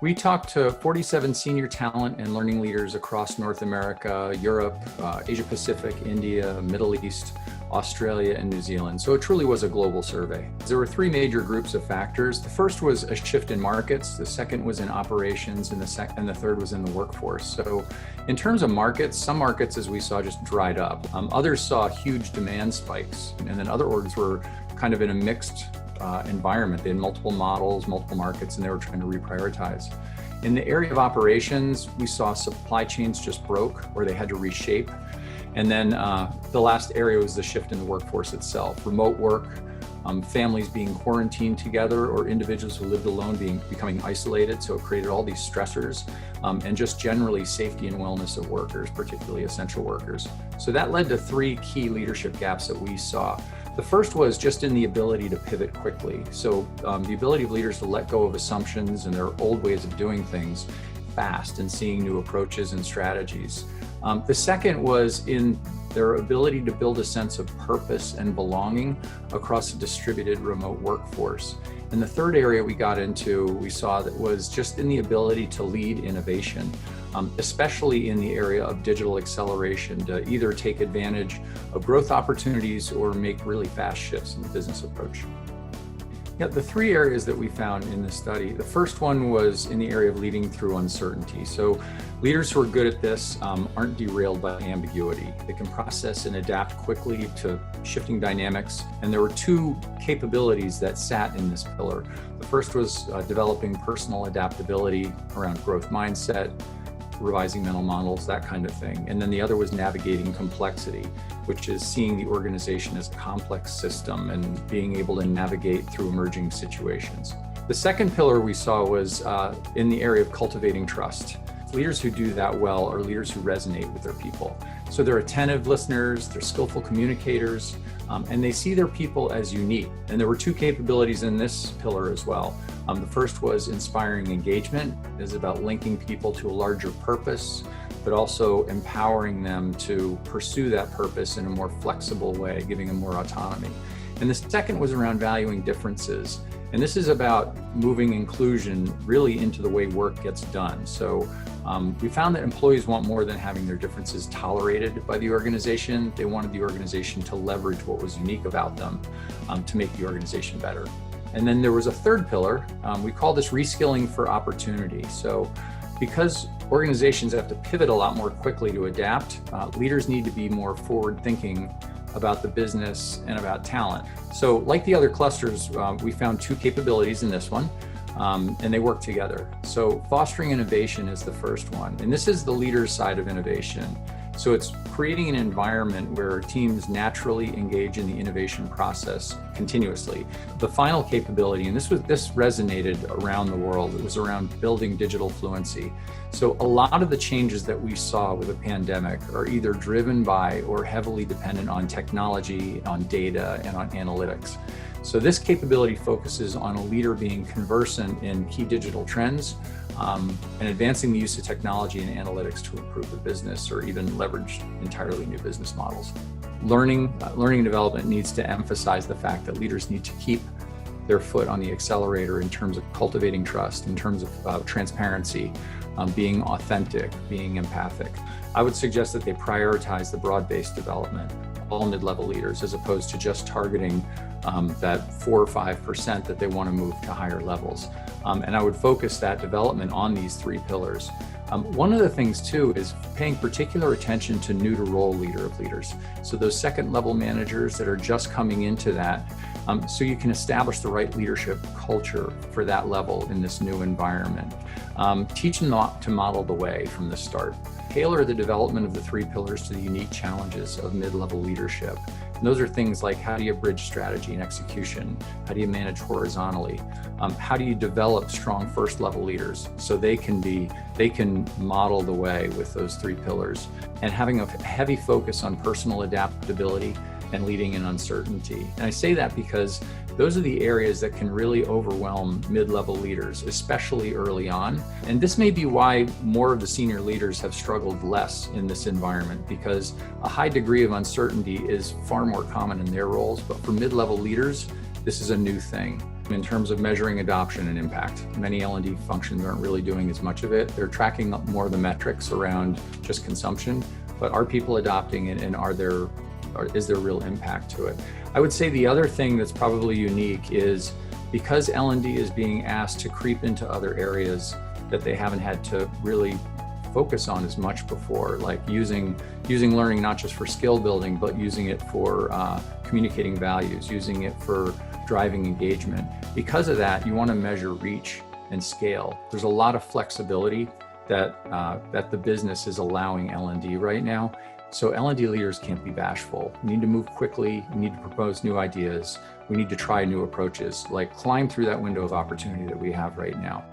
We talked to 47 senior talent and learning leaders across North America, Europe, Asia Pacific, India, Middle East, Australia, and New Zealand. So it truly was a global survey. There were three major groups of factors. The first was a shift in markets. The second was in operations, and the third was in the workforce. So in terms of markets, some markets, as we saw, just dried up. Others saw huge demand spikes, and then other orgs were kind of in a mixed environment. They had multiple models, multiple markets, and they were trying to reprioritize. In the area of operations, we saw supply chains just broke or they had to reshape. And then the last area was the shift in the workforce itself. Remote work, families being quarantined together, or individuals who lived alone becoming isolated. So it created all these stressors, and just generally safety and wellness of workers, particularly essential workers. So that led to three key leadership gaps that we saw. The first was just in the ability to pivot quickly. So the ability of leaders to let go of assumptions and their old ways of doing things fast and seeing new approaches and strategies. The second was in their ability to build a sense of purpose and belonging across a distributed remote workforce. And the third area we saw that was just in the ability to lead innovation, especially in the area of digital acceleration, to either take advantage of growth opportunities or make really fast shifts in the business approach. Yeah, the three areas that we found in this study, the first one was in the area of leading through uncertainty. So leaders who are good at this aren't derailed by ambiguity. They can process and adapt quickly to shifting dynamics. And there were two capabilities that sat in this pillar. The first was developing personal adaptability around growth mindset, revising mental models, that kind of thing. And then the other was navigating complexity, which is seeing the organization as a complex system and being able to navigate through emerging situations. The second pillar we saw was in the area of cultivating trust. Leaders who do that well are leaders who resonate with their people. So they're attentive listeners, they're skillful communicators, and they see their people as unique. And there were two capabilities in this pillar as well. The first was inspiring engagement. It's about linking people to a larger purpose, but also empowering them to pursue that purpose in a more flexible way, giving them more autonomy. And the second was around valuing differences. And this is about moving inclusion really into the way work gets done. So we found that employees want more than having their differences tolerated by the organization. They wanted the organization to leverage what was unique about them to make the organization better. And then there was a third pillar. We call this reskilling for opportunity. So because organizations have to pivot a lot more quickly to adapt, leaders need to be more forward-thinking about the business and about talent. So like the other clusters, we found two capabilities in this one, and they work together. So fostering innovation is the first one, and this is the leader's side of innovation. So it's creating an environment where teams naturally engage in the innovation process continuously. The final capability, and this resonated around the world, it was around building digital fluency. So a lot of the changes that we saw with the pandemic are either driven by or heavily dependent on technology, on data, and on analytics. So this capability focuses on a leader being conversant in key digital trends and advancing the use of technology and analytics to improve the business or even leverage entirely new business models. Learning and development needs to emphasize the fact that leaders need to keep their foot on the accelerator in terms of cultivating trust, in terms of transparency, being authentic, being empathic. I would suggest that they prioritize the broad-based development of all mid-level leaders as opposed to just targeting that 4 or 5% that they want to move to higher levels. And I would focus that development on these three pillars. One of the things too is paying particular attention to new to role leader of leaders. So those second level managers that are just coming into that, so you can establish the right leadership culture for that level in this new environment. Teach them to model the way from the start. Tailor the development of the three pillars to the unique challenges of mid-level leadership. And those are things like, how do you bridge strategy and execution? How do you manage horizontally? How do you develop strong first level leaders so they can model the way with those three pillars? And having a heavy focus on personal adaptability and leading in uncertainty. And I say that because those are the areas that can really overwhelm mid-level leaders, especially early on. And this may be why more of the senior leaders have struggled less in this environment, because a high degree of uncertainty is far more common in their roles. But for mid-level leaders, this is a new thing. in terms of measuring adoption and impact. Many L&D functions aren't really doing as much of it. They're tracking more of the metrics around just consumption, but are people adopting it, and is there real impact to it? I would say the other thing that's probably unique is because L&D is being asked to creep into other areas that they haven't had to really focus on as much before, like using learning not just for skill building, but using it for communicating values, using it for driving engagement. Because of that, you want to measure reach and scale. There's a lot of flexibility that the business is allowing L&D right now. So L&D leaders can't be bashful. We need to move quickly. We need to propose new ideas. We need to try new approaches, like climb through that window of opportunity that we have right now.